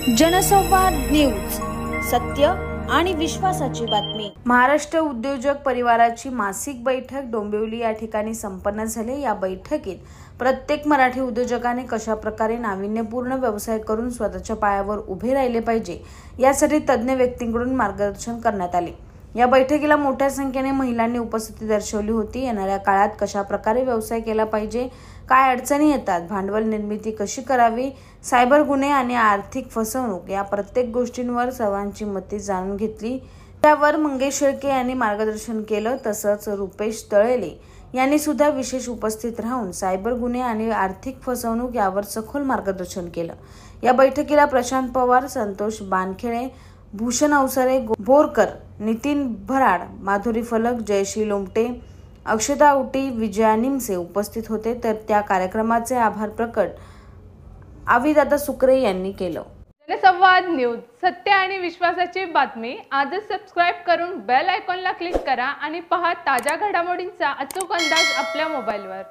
जनसंवाद न्यूज, सत्य आणि विश्वासाची बातमी। महाराष्ट्र उद्योजक परिवाराची मासिक बैठक डोंबिवली या ठिकाणी संपन्न झाली। या बैठकीत प्रत्येक मराठी उद्योजकाने कशा प्रकारे नाविन्यपूर्ण व्यवसाय करून स्वतःच्या पायावर उभे राहिले पाहिजे यासाठी तज्ञ व्यक्तींकडून मार्गदर्शन करण्यात आले। या बैठकीला मोठ्या संख्येने महिलांनी उपस्थिती दर्शवली होती। येणाऱ्या काळात कशा प्रकारे व्यवसाय केला पाहिजे, काय अडचणी येतात, भांडवल निर्मिती कशी करावी, सायबर गुन्हे आणि आर्थिक फसवणूक या प्रत्येक गोष्टींवर सर्वांची मते जाणून घेतली। त्यावर मंगेश शेळके यांनी मार्गदर्शन केलं। तसंच रुपेश तळेले यांनी सुद्धा विशेष उपस्थित राहून सायबर गुन्हे आणि आर्थिक फसवणूक यावर सखोल मार्गदर्शन केलं। या बैठकीला प्रशांत पवार, संतोष बानखेडे, भूषण अवसरे, बोरकर, नितीन भराड, माधुरी फलक, जयश्री लोमटे, अक्षता उटी, विजया निमसे उपस्थित होते। तर त्या कार्यक्रमाचे आभार प्रकट आविदादा सुकरे यांनी केलं। जनसंवाद न्यूज, सत्य आणि विश्वासाची बातमी। आजच सबस्क्राइब करून बेल आयकॉनला क्लिक करा आणि पहा ताज्या घडामोडींचा अचूक अंदाज आपल्या मोबाईलवर।